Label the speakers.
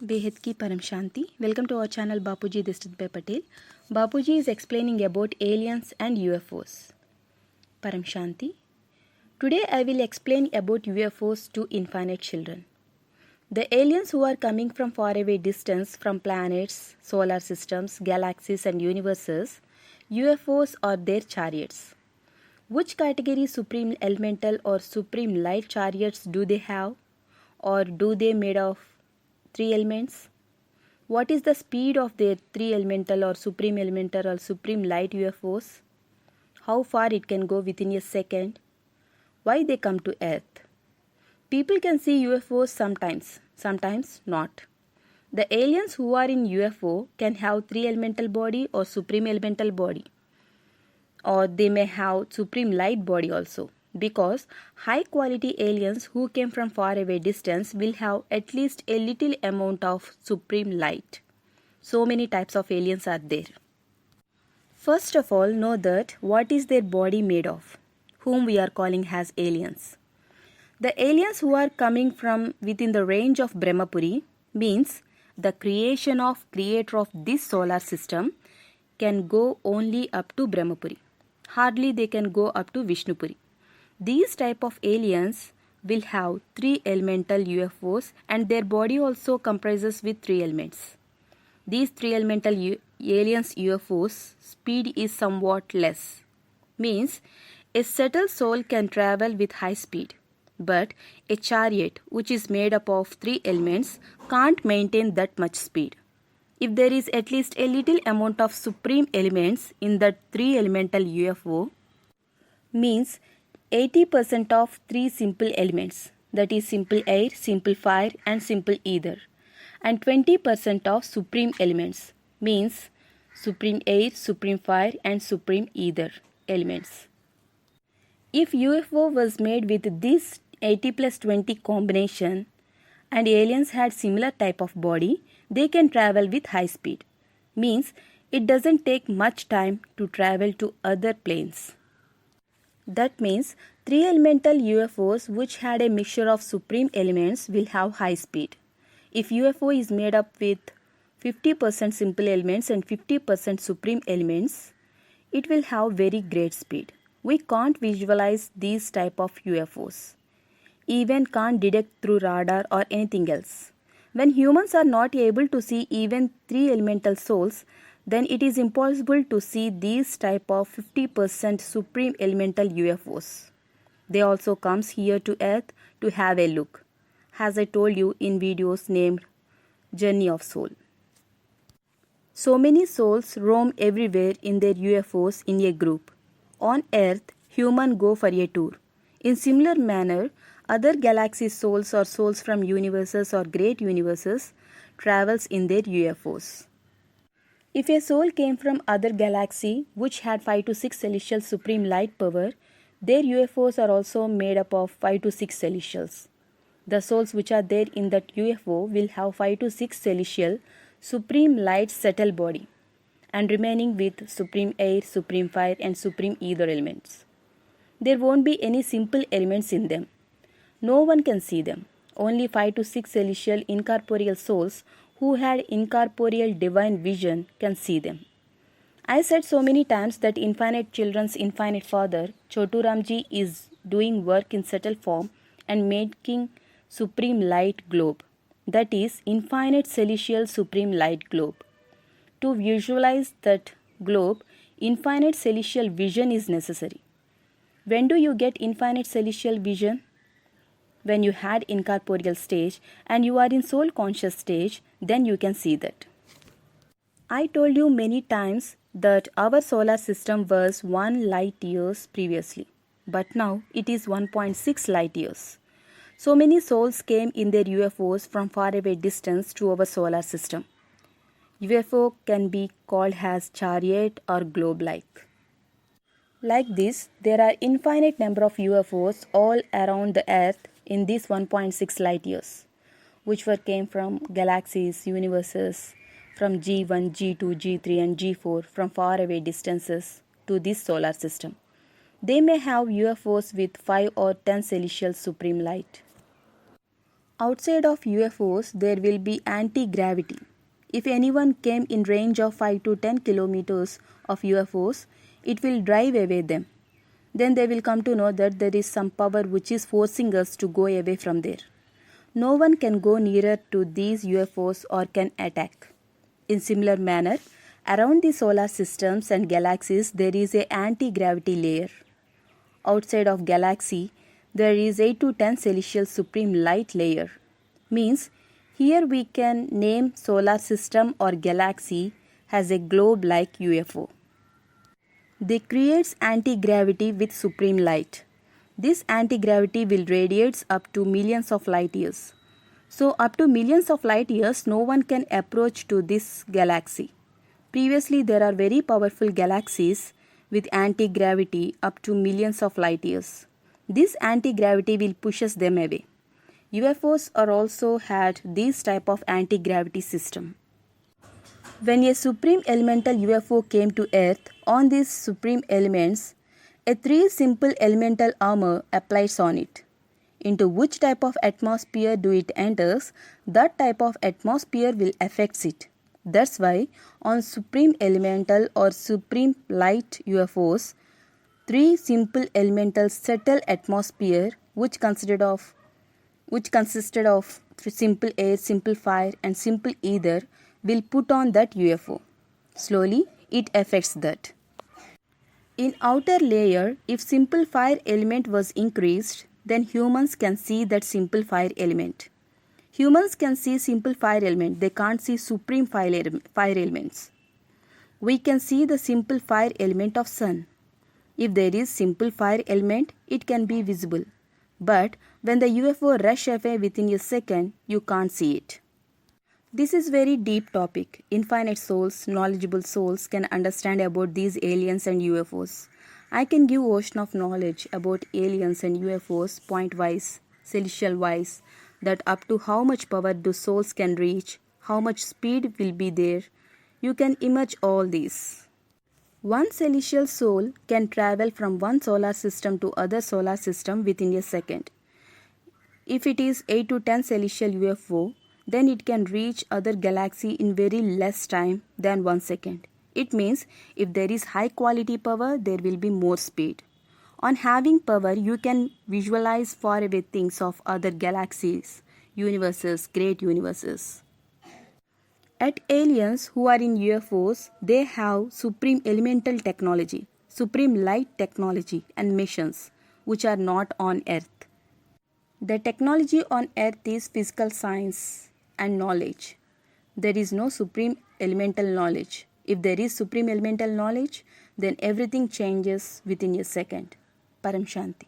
Speaker 1: बेहद की परम शांति. Welcome to our channel Bapuji Dishrit by Patel. Bapuji is explaining about aliens and UFOs. Param Shanti. Today I will explain about UFOs to infinite children. The aliens who are coming from faraway distance from planets, solar systems, galaxies and universes, UFOs are their chariots. Which category supreme elemental or supreme light chariots do they have? Or do they made of three elements? What is the speed of their three elemental or supreme elemental or supreme light UFOs? How far it can go within a second? Why they come to Earth? People can see UFOs sometimes, sometimes not. The aliens who are in UFO can have three elemental body or supreme elemental body, or they may have supreme light body also, because high quality aliens who came from far away distance will have at least a little amount of supreme light. So many types of aliens are there. First of all, know that what is their body made of, whom we are calling as aliens. The aliens who are coming from within the range of Brahmapuri means the creation of creator of this solar system can go only up to Brahmapuri. Hardly they can go up to Vishnupuri. These type of aliens will have three elemental UFOs and their body also comprises with three elements. These three elemental aliens UFOs speed is somewhat less. Means a subtle soul can travel with high speed, but a chariot which is made up of three elements can't maintain that much speed. If there is at least a little amount of supreme elements in that three elemental UFO, means 80% of three simple elements, that is simple air, simple fire and simple ether, and 20% of supreme elements, means supreme air, supreme fire and supreme ether elements. If UFO was made with this 80 plus 20 combination and aliens had similar type of body, they can travel with high speed. Means it doesn't take much time to travel to other planes. That means three elemental UFOs which had a mixture of supreme elements will have high speed. If UFO is made up with 50% simple elements and 50% supreme elements, it will have very great speed. We can't visualize these type of UFOs. Even can't detect through radar or anything else. When humans are not able to see even three elemental souls, then it is impossible to see these type of 50% supreme elemental UFOs. They also comes here to Earth to have a look, as I told you in videos named Journey of Soul. So many souls roam everywhere in their UFOs in a group. On Earth, humans go for a tour. In similar manner, other galaxy souls or souls from universes or great universes travels in their UFOs. If a soul came from other galaxy which had 5 to 6 celestial supreme light power, their UFOs are also made up of 5 to 6 celestials. The souls which are there in that UFO will have 5 to 6 celestial supreme light subtle body and remaining with supreme air, supreme fire and supreme ether elements. There won't be any simple elements in them. No one can see them. Only 5 to 6 celestial incorporeal souls who had incorporeal divine vision can see them. I said so many times that infinite children's infinite father, Chotu Ramji, is doing work in subtle form and making supreme light globe. That is infinite celestial supreme light globe. To visualize that globe, infinite celestial vision is necessary. When do you get infinite celestial vision? When you had incorporeal stage and you are in soul conscious stage, then you can see that. I told you many times that our solar system was 1 light years previously, but now it is 1.6 light years. So many souls came in their UFOs from far away distance to our solar system. UFO can be called as chariot or globe-like. Like this, there are infinite number of UFOs all around the Earth in these 1.6 light years, which came from galaxies, universes, from G1, G2, G3 and G4 from far away distances to this solar system. They may have UFOs with 5 or 10 celestial supreme light. Outside of UFOs, there will be anti-gravity. If anyone came in range of 5 to 10 kilometers of UFOs, it will drive away them. Then they will come to know that there is some power which is forcing us to go away from there. No one can go nearer to these UFOs or can attack. In similar manner, around the solar systems and galaxies there is a anti-gravity layer. Outside of galaxy, there is 8 to 10 celestial supreme light layer. Means, here we can name solar system or galaxy as a globe like UFO. They creates anti-gravity with supreme light. This anti-gravity will radiate up to millions of light years. So up to millions of light years, no one can approach to this galaxy. Previously, there are very powerful galaxies with anti-gravity up to millions of light years. This anti-gravity will pushes them away. UFOs are also had this type of anti-gravity system. When a supreme elemental UFO came to Earth, on these supreme elements, a 3 simple elemental armor applies on it. Into which type of atmosphere do it enters, that type of atmosphere will affect it. That's why on supreme elemental or supreme light UFOs, 3 simple elemental settle atmosphere which consisted of simple air, simple fire and simple ether will put on that UFO. Slowly it affects that. In outer layer, if simple fire element was increased, then humans can see that simple fire element. Humans can see simple fire element, they can't see supreme fire elements. We can see the simple fire element of sun. If there is simple fire element, it can be visible. But when the UFO rush away within a second, you can't see it. This is very deep topic. Infinite souls, knowledgeable souls can understand about these aliens and UFOs. I can give ocean of knowledge about aliens and UFOs point-wise, celestial-wise, that up to how much power do souls can reach, how much speed will be there. You can imagine all these. One celestial soul can travel from one solar system to other solar system within a second. If it is 8 to 10 celestial UFO, then it can reach other galaxy in very less time than 1 second. It means if there is high quality power, there will be more speed. On having power, you can visualize far away things of other galaxies, universes, great universes. At aliens who are in UFOs, they have supreme elemental technology, supreme light technology and missions which are not on Earth. The technology on Earth is physical science and knowledge. There is no supreme elemental knowledge. If there is supreme elemental knowledge, then everything changes within a second. Param Shanti.